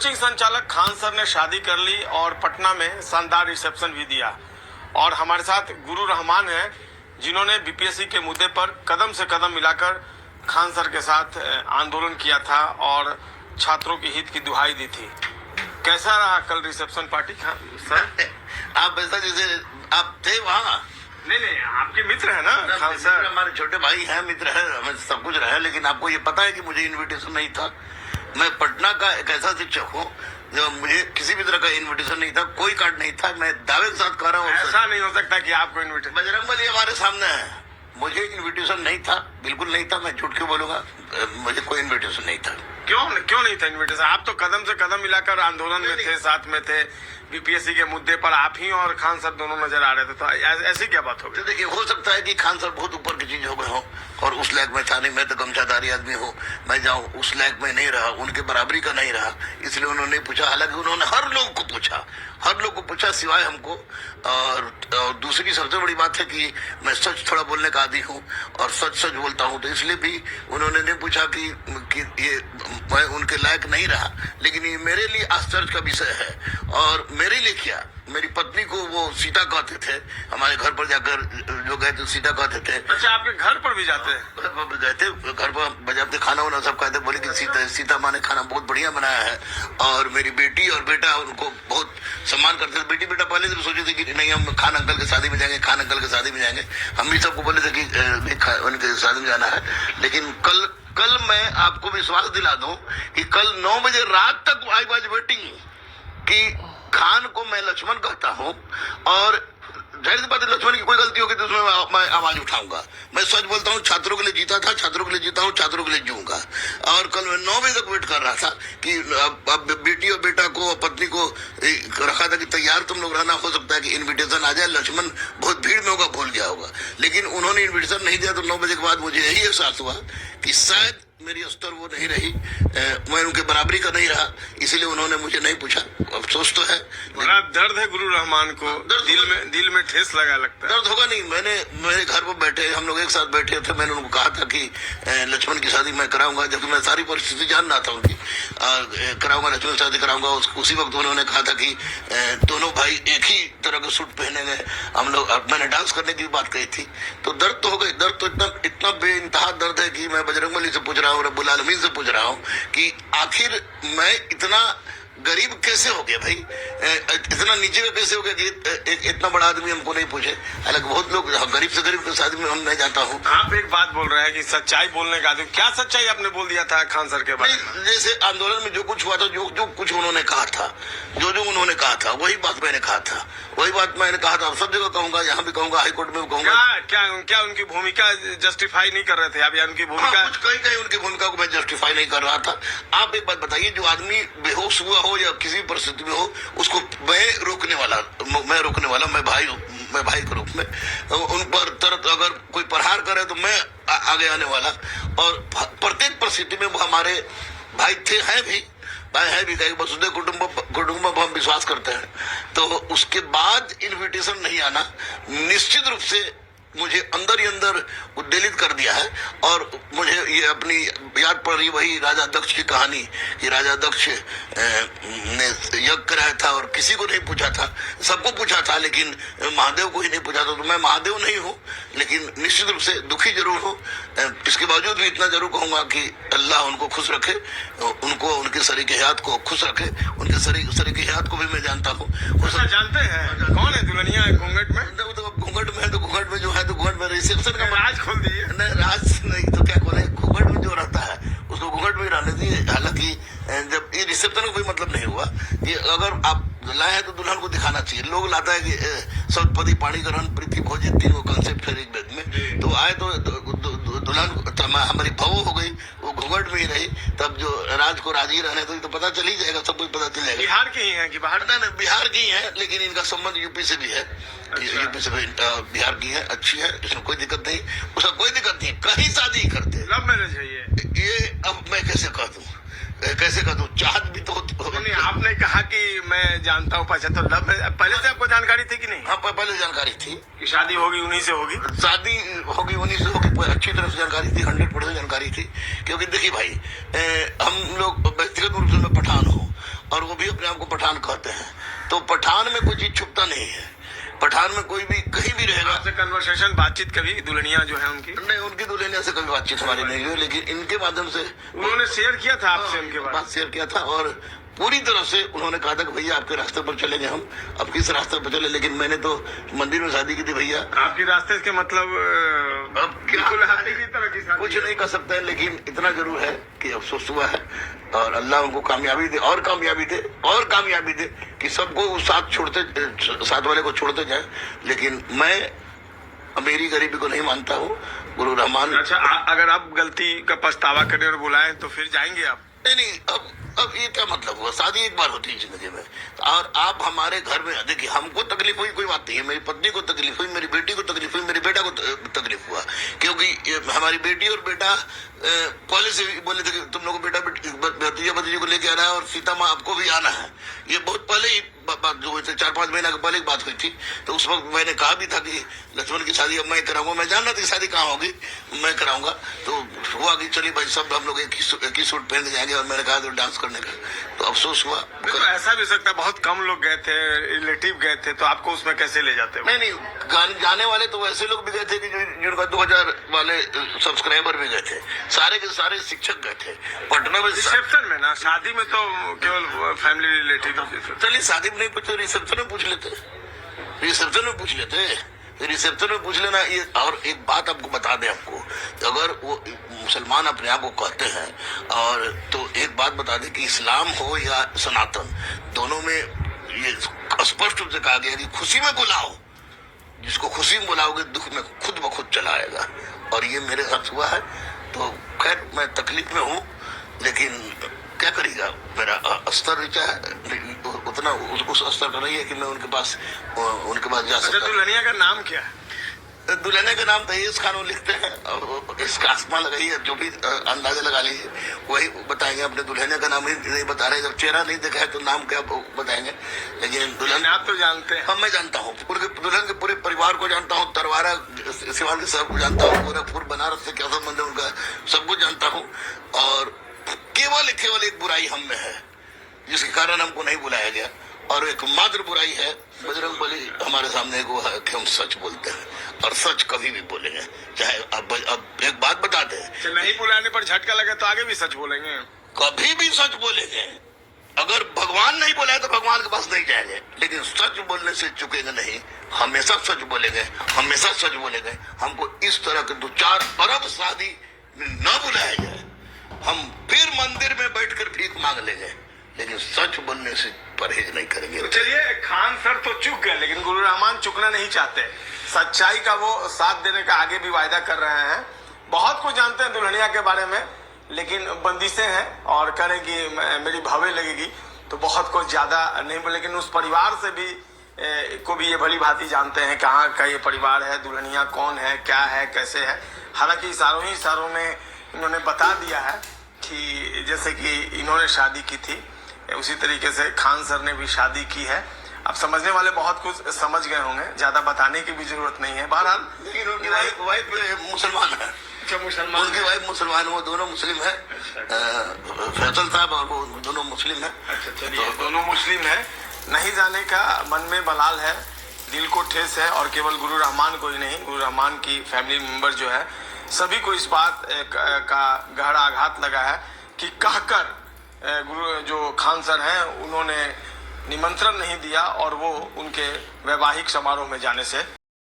Coaching संचालक Khan sir ने शादी कर ली और पटना में शानदार रिसेप्शन भी दिया। और हमारे साथ गुरु रहमान हैं, जिन्होंने बीपीएससी के मुद्दे पर कदम से कदम मिलाकर खान सर के साथ आंदोलन किया था और छात्रों के हित की दुहाई दी थी। कैसा रहा कल रिसेप्शन पार्टी खान सर? आप ऐसा जैसे आप थे वहाँ? नहीं, आपके मित्र है ना खान सर? हमारे छोटे भाई हैं, मित्र है, हमें सब कुछ रहा है। लेकिन आपको ये पता है कि मुझे इनविटेशन नहीं था। मैं पटना का एक ऐसा शिक्षक हूँ जो मुझे किसी भी तरह का इनविटेशन नहीं था, कोई कार्ड नहीं था। मैं दावे के साथ कह रहा हूँ, ऐसा नहीं हो सकता कि आपको इनविटेशन। बजरंगबली हमारे सामने है, मुझे इनविटेशन नहीं था, बिल्कुल नहीं था। मैं झूठ क्यों बोलूंगा? मुझे कोई इनविटेशन नहीं था। क्यों नहीं था इनविटेशन? आप तो कदम से कदम मिलाकर आंदोलन में थे, साथ में थे। बीपीएससी के मुद्दे पर आप ही और खान सर दोनों नजर आ रहे थे, तो ऐसी क्या बात हो गई? तो देखिए, हो सकता है कि खान सर बहुत ऊपर की चीज हो गए हो और उस लायक में था नहीं। मैं तो गमछाधारी आदमी हूँ, मैं जाऊँ उस लायक में नहीं रहा, उनके बराबरी का नहीं रहा, इसलिए उन्होंने पूछा। हालांकि उन्होंने हर लोग को पूछा सिवाय हमको। और दूसरी सबसे बड़ी बात है कि मैं सच थोड़ा बोलने का आदी हूँ और सच बोलता हूँ, तो इसलिए भी उन्होंने नहीं पूछा कि ये मैं उनके लायक नहीं रहा। लेकिन ये मेरे लिए आश्चर्य का विषय है। और मेरे लिए क्या, मेरी पत्नी को वो सीता कहते थे, हमारे घर पर जाकर जो गए थे सीता कहते थे। अच्छा, आपके घर पर भी जाते हैं? गए थे, घर पर बजाते खाना वाना सब कहते, बोले कि सीता माँ ने खाना बहुत बढ़िया बनाया है। और मेरी बेटी और बेटा उनको बहुत सम्मान करते थे। बेटी बेटा पहले से सोचे थे कि नहीं, हम खान अंकल के शादी में जाएंगे, खान अंकल के शादी में जाएंगे। हम भी सबको बोले थे कि उनके शादी में जाना है। लेकिन कल मैं आपको विश्वास दिला दूं कि कल 9 बजे रात तक आई वाज वेटिंग कि खान को मैं लक्ष्मण कहता हूं, और जाहिर सी बात है लक्ष्मण की कोई गलती होगी तो उसमें मैं आवाज उठाऊंगा। मैं सच बोलता हूं, छात्रों के लिए जीता था, छात्रों के लिए जीता हूं, छात्रों के लिए जीऊंगा। और कल मैं 9 बजे तक वेट कर रहा था कि अब बेटी और बेटा को और पत्नी को रखा था कि तैयार तुम लोग रहना, हो सकता है कि इन्विटेशन आ जाए। लक्ष्मण बहुत भीड़ में होगा, भूल गया होगा। लेकिन उन्होंने इन्विटेशन नहीं दिया, तो 9 बजे के बाद मुझे यही एहसास हुआ कि शायद मेरी स्तर वो नहीं रही, मैं उनके बराबरी का नहीं रहा, इसलिए उन्होंने मुझे नहीं पूछा। अफसोस तो है, बड़ा दर्द है गुरु रहमान को। दिल में ठेस लगा लगता है। दर्द होगा नहीं। मेरे घर पर बैठे, हम लोग एक साथ बैठे थे, मैंने उनको कहा था कि लक्ष्मण की शादी मैं कराऊंगा, जबकि मैं सारी परिस्थिति जान रहा था उनकी। कराऊंगा, लक्ष्मण शादी कराऊंगा। उसी वक्त उन्होंने कहा था कि दोनों भाई एक ही तरह का सूट पहनेंगे हम लोग। मैंने डांस करने की बात कही थी, तो दर्द तो हो गई। दर्द तो इतना बेइंतहा दर्द है कि मैं बजरंगबली से पूछ रहा हूँ, रब्बुल आलमीन से पूछ रहा हूँ कि आखिर मैं इतना गरीब कैसे हो गया भाई, इतना नीचे का कैसे हो गया कि इतना बड़ा आदमी हमको नहीं पूछे। हालांकि बहुत लोग, गरीब से गरीब के शादी में हम नहीं जाता हूँ। आप एक बात बोल रहे हैं कि सच्चाई बोलने का आदमी, क्या सच्चाई आपने बोल दिया था खान सर के बारे में? जैसे आंदोलन में जो कुछ हुआ था, जो कुछ उन्होंने कहा था, जो उन्होंने कहा था, वही बात मैंने कहा था, वही बात मैंने कहा था। सब जगह कहूंगा, यहाँ भी कहूंगा, हाईकोर्ट में भी कहूंगा। क्या उनकी भूमिका जस्टिफाई नहीं कर रहे थे आप, या उनकी भूमिका? कहीं उनकी भूमिका को मैं जस्टिफाई नहीं कर रहा था। आप एक बात बताइए, जो आदमी बेहोश हुआ हो या किसी भी परिस्थिति में हो, उसको मैं रोकने वाला, मैं भाई के रूप में उन पर तरत अगर कोई प्रहार करे तो मैं आगे आने वाला। और प्रत्येक परिस्थिति में वो हमारे भाई थे, हैं भी, कहीं वसुधैव कुटुंबकम हम विश्वास करते हैं। तो उसके बाद इन्विटेशन नहीं आना निश्चित रूप से मुझे अंदर ही अंदर उद्वेलित कर दिया है। और मुझे ये अपनी याद पड़ रही वही राजा दक्ष की कहानी कि राजा दक्ष ने यज्ञ कराया था और किसी को नहीं पूछा था, सबको पूछा था लेकिन महादेव को ही नहीं पूछा था। तो मैं महादेव नहीं हूँ, लेकिन निश्चित रूप से दुखी जरूर हूँ। इसके बावजूद भी इतना जरूर कहूंगा कि अल्लाह उनको खुश रखे, उनको उनके शरीक हयात को खुश रखे। उनके शरीक हयात को भी मैं जानता हूँ। जानते हैं कौन है दुल्हनिया घूंघट में? घूंघट में है तो घूंघट में जो है तो घूंघट में रिसेप्शन का राज खोल दिए। नहीं, राज नहीं तो क्या खोले, घूंघट में जो रहता है उसको घूंघट में रहने दिए। हालांकि जब ये रिसेप्शन का कोई मतलब नहीं हुआ कि अगर आप लाए हैं तो दुल्हन को दिखाना चाहिए। लोग लाता है कि सप्तपदी पाणी ग्रहण प्रीति भोज, 3 कंसेप्ट है ऋग्वेद में। तो आए तो दुल्हन हमारी भव हो गई, वो घूंघट में ही रही। तब जो राज को राजी रहने तो पता चल ही जाएगा, सब कुछ पता चल जाएगा। बिहार की ही है कि बाहर? बिहार की है, लेकिन इनका संबंध यूपी से भी है। यूपी से बिहार की है, अच्छी है, इसमें कोई दिक्कत नहीं, उसका कोई दिक्कत नहीं। कहीं शादी करते, लव मैरिज है ये। अब मैं कैसे कह दूं, चाहत भी तो नहीं, आपने कहा कि मैं जानता हूँ, अच्छा तो लव पहले से आपको जानकारी थी कि नहीं? हाँ, पहले जानकारी थी कि शादी होगी उन्हीं से होगी। शादी होगी उन्हीं से होगी, अच्छी तरह से जानकारी थी, 100% जानकारी थी। क्योंकि देखिए भाई, हम लोग व्यक्तिगत रूप से मैं पठान हूँ और वो भी अपने आप को पठान कहते हैं। तो पठान में कोई चीज छुपता नहीं है, पठान में कोई भी कहीं भी रहेगा। आपसे कन्वर्सेशन बातचीत कभी दुल्हनिया जो है उनकी? नहीं, उनकी दुल्हनिया से कभी बातचीत हमारी नहीं हुई, लेकिन इनके माध्यम से उन्होंने शेयर किया था आपसे उनके बात शेयर किया था। और पूरी तरह से उन्होंने कहा था कि भैया आपके रास्ते पर चलेंगे हम, अब किस रास्ते पर चले। लेकिन मैंने तो मंदिर में शादी की थी भैया। आपके रास्ते के मतलब अब क्या बिल्कुल हाथी की तरह की शादी कुछ है। नहीं कर सकते हैं, लेकिन इतना जरूर है कि अफसोस हुआ है और अल्लाह उनको कामयाबी दे और कामयाबी दे और कामयाबी दे कि सबको उस साथ वाले को छोड़ते जाए। लेकिन मैं मेरी गरीबी को नहीं मानता हूँ। गुरु रहमान, अच्छा, अगर आप गलती का पछतावा करें और बुलाएं तो फिर जाएंगे आप? नहीं, अब ये क्या मतलब हुआ? शादी एक बार होती है जिंदगी में, और आप हमारे घर में देखिए, हमको तकलीफ हुई कोई बात नहीं है, मेरी पत्नी को तकलीफ हुई, मेरी बेटी को तकलीफ हुई, मेरे बेटा को तकलीफ हुआ, क्योंकि हमारी बेटी और बेटा पहले से बोले थे कि तुम लोग बेटा भतीजा भतीजी को लेके आना है और सीता माँ आपको भी आना है। ये बहुत पहले ही बात जो हुई थी, 4-5 महीना के पहले की बात हुई थी। तो उस वक्त मैंने कहा भी था कि लक्ष्मण की शादी अब मैं कराऊंगा। मैं जान रहा था कि शादी कहाँ होगी, मैं कराऊंगा। तो हुआ कि चलिए भाई सब हम लोग एक ही सूट पहन के जाएंगे, और मैंने कहा तो डांस करने का। तो अफसोस हुआ। तो ऐसा भी सकता है बहुत कम लोग गए थे, रिलेटिव गए थे, तो आपको उसमें कैसे ले जाते हो? नहीं, जाने वाले तो वैसे लोग भी गए थे कि जिनका 2000 वाले सब्सक्राइबर भी गए थे, सारे के सारे शिक्षक गए थे पटना में। रिसेप्शन में ना, शादी में तो केवल फैमिली रिलेटिव। चलिए शादी में नहीं पूछते, रिसेप्शन में पूछ लेते, रिसेप्शन में पूछ लेते, रिसेप्शन में पूछ लेना। ये और एक बात आपको बता दें, आपको अगर वो मुसलमान अपने आप को कहते हैं, और तो एक बात बता दें कि इस्लाम हो या सनातन, दोनों में ये स्पष्ट रूप से कहा गया कि खुशी में बुलाओ, जिसको खुशी में बुलाओगे दुख में खुद ब खुद चला आएगा। और ये मेरे साथ हुआ है। तो खैर मैं तकलीफ में हूँ, लेकिन क्या करेगा, मेरा स्तर नीचा है, उतना उस स्तर का नहीं है कि मैं उनके पास जा सकता। अच्छा, दुल्हनिया का नाम क्या है? दुल्हने का नाम तय्यस खान लिखते हैं, और इसका आसमान लगाइए, जो भी अंदाजा लगा लीजिए वही बताएंगे। अपने दुल्हने का नाम ही नहीं बता रहे, जब चेहरा नहीं देखा है तो नाम क्या बताएंगे। लेकिन दुल्हन आप तो जानते हैं। हाँ, मैं जानता हूँ, दुल्हन के पूरे परिवार को जानता हूँ, तरवारा सिवान के सबको जानता हूँ, गोरखपुर बनारस से क्या संबंध है उनका, सब कुछ जानता हूँ। और केवल एक बुराई हम में है, जिसके कारण हमको नहीं बुलाया गया, और एक मात्र बुराई है, बजरंग बली हमारे सामने एक वो है कि हम सच बोलते हैं, और सच कभी भी बोलेंगे। चाहे अब एक बात बताते हैं, नहीं बुलाने पर झटका लगे तो आगे भी सच बोलेंगे, कभी भी सच बोलेंगे। अगर भगवान नहीं बुलाए तो भगवान के पास नहीं जाएंगे, लेकिन सच बोलने से चुकेंगे नहीं, हमेशा सच बोलेंगे, हमेशा सच बोलेंगे। हमको इस तरह के 2-4 अरब शादी न बुलाया जाए, हम फिर मंदिर में बैठकर भीख मांग लेंगे, लेकिन सच बोलने से परहेज नहीं करेंगे। तो चलिए, खान सर तो चुक गए, लेकिन गुरु रहमान चुकना नहीं चाहते। सच्चाई का वो साथ देने का आगे भी वायदा कर रहे हैं। बहुत कुछ जानते हैं दुल्हनिया के बारे में, लेकिन बंदिशें हैं, और करें कि मेरी भावे लगेगी तो बहुत कुछ ज्यादा नहीं। लेकिन उस परिवार से भी को भी ये भली भांति जानते हैं कहाँ का ये परिवार है, दुल्हनिया कौन है, क्या है, कैसे है। हालांकि इशारों में इन्होंने बता दिया है कि जैसे कि इन्होंने शादी की थी, उसी तरीके से खान सर ने भी शादी की है। अब समझने वाले बहुत कुछ समझ गए होंगे, ज्यादा बताने की भी जरूरत नहीं है। बहरहाल लेकिन उनकी वाइफ मुसलमान है। क्या मुसलमान? उनकी वाइफ मुसलमान, वो दोनों मुस्लिम है। फैसल साहब और वो दोनों मुस्लिम है। अच्छा, चलिए, दोनों मुस्लिम है। नहीं जाने का मन में बलाल है, दिल को ठेस है, और केवल गुरु रहमान को ही नहीं, गुरु रहमान की फैमिली मेंबर जो है सभी को इस बात का गहरा आघात लगा है कि कहकर गुरु जो खान सर हैं उन्होंने निमंत्रण नहीं दिया, और वो उनके वैवाहिक समारोह में जाने से